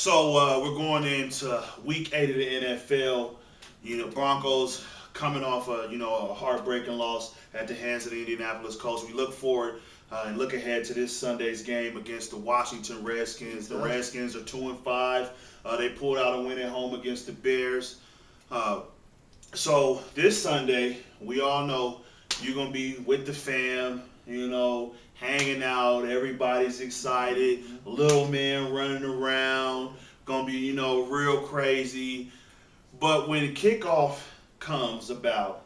We're going into week 8 of the NFL. Broncos coming off a heartbreaking loss at the hands of the Indianapolis Colts. We look forward and look ahead to this Sunday's game against the Washington Redskins. The Redskins are 2-5. They pulled out a win at home against the Bears. So this Sunday, we all know you're gonna be with the fam. Hanging out. Everybody's excited. Little man running around. Gonna be, real crazy. But when kickoff comes about,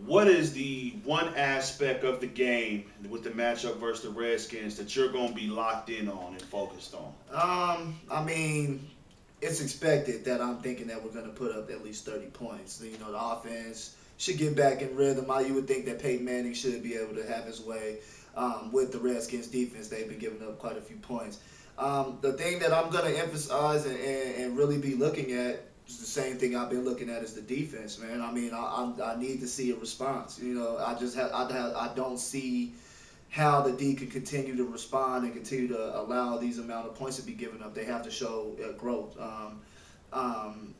what is the one aspect of the game with the matchup versus the Redskins that you're gonna be locked in on and focused on? It's expected that I'm thinking that we're going to put up at least 30 points. The offense should get back in rhythm. You would think that Peyton Manning should be able to have his way with the Redskins defense. They've been giving up quite a few points. The thing that I'm going to emphasize and really be looking at is the same thing I've been looking at is the defense, man. I need to see a response. I don't see how the D can continue to respond and continue to allow these amount of points to be given up. They have to show growth.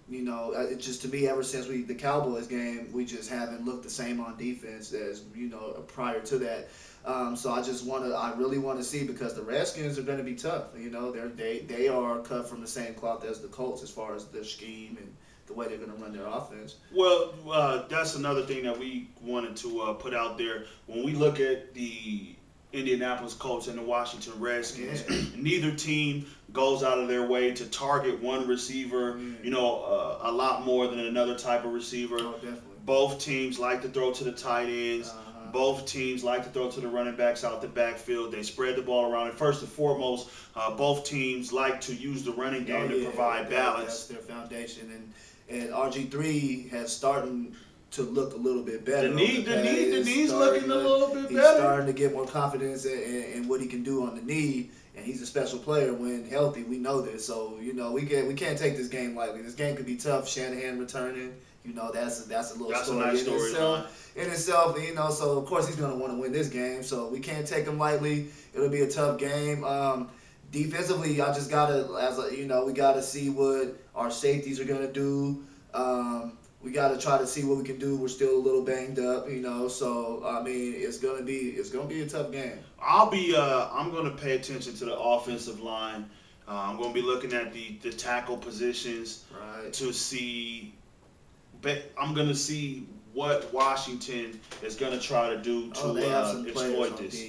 It just to me, ever since the Cowboys game, we just haven't looked the same on defense as prior to that. So I really want to see, because the Redskins are going to be tough. They are cut from the same cloth as the Colts as far as their scheme and the way they're going to run their offense. Well, that's another thing that we wanted to put out there. When we look at the Indianapolis Colts and the Washington Redskins, neither team goes out of their way to target one receiver, a lot more than another type of receiver. Oh, definitely. Both teams like to throw to the tight ends. Both teams like to throw to the running backs out the backfield. They spread the ball around. And first and foremost, both teams like to use the running game to provide balance. That's their foundation. And RG3 has starting to look a little bit better. The knee's looking a little bit better. He's starting to get more confidence in what he can do on the knee, and he's a special player when healthy. We know this, so we can't take this game lightly. This game could be tough. Shanahan returning, that's a little that's story. A nice story in itself. So of course he's going to want to win this game. So we can't take him lightly. It'll be a tough game. Defensively, I just gotta, we gotta see what our safeties are gonna do. We got to try to see what we can do. We're still a little banged up, So it's gonna be a tough game. I'm gonna pay attention to the offensive line. I'm gonna be looking at the tackle positions to see. I'm gonna see what Washington is gonna try to do to exploit this.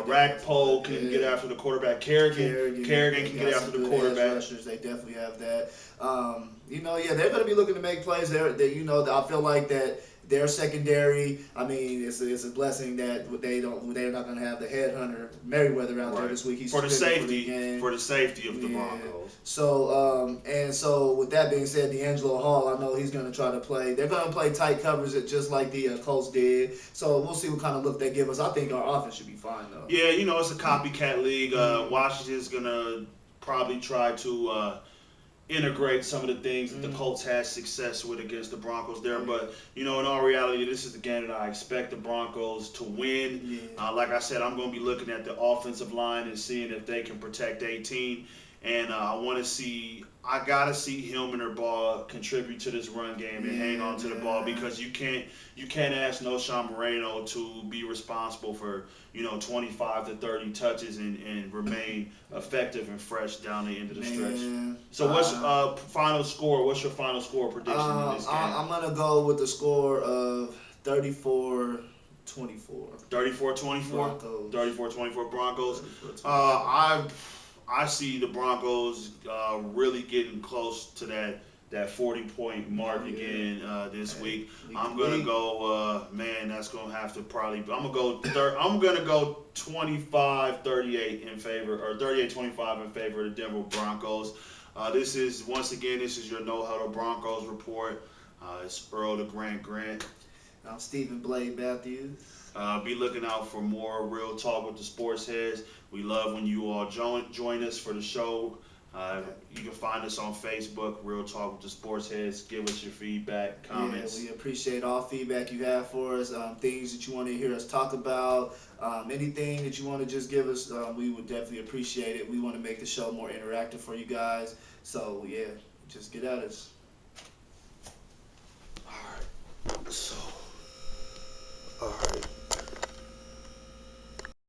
Ragpole can get after the quarterback. Kerrigan can get after the quarterback. Rushers, they definitely have that. They're going to be looking to make plays. I feel like that their secondary. It's a blessing that they're not going to have the headhunter Merriweather out there this week. He's for the safety of the Broncos. So with that being said, D'Angelo Hall, I know he's going to try to play. They're going to play tight covers just like the Colts did. So we'll see what kind of look they give us. I think our offense should be fine though. Yeah, it's a copycat league. Washington's going to probably try to integrate some of the things that the Colts had success with against the Broncos there. But, in all reality, this is the game that I expect the Broncos to win. Like I said, I'm going to be looking at the offensive line and seeing if they can protect 18. And I got to see Hillman or Ball contribute to this run game and hang on to the ball, because you can't ask Noshawn Moreno to be responsible for 25 to 30 touches and remain effective and fresh down the end of the stretch. So what's final score? What's your final score prediction in this game? I'm gonna go with the score of 34-24. 34-24. 34-24 Broncos. I see the Broncos really getting close to that 40-point mark again this week. I'm gonna go. That's gonna have to probably. I'm gonna go 25-38 in favor, or 38-25 in favor of the Denver Broncos. This is your No Huddle Broncos report. It's Earl the Grant. I'm Stephen Blade Matthews. Be looking out for more Real Talk with the Sports Heads. We love when you all join us for the show. You can find us on Facebook, Real Talk with the Sports Heads. Give us your feedback, comments. Yeah, we appreciate all feedback you have for us. Things that you want to hear us talk about, anything that you want to just give us, we would definitely appreciate it. We want to make the show more interactive for you guys. So yeah, just get at us.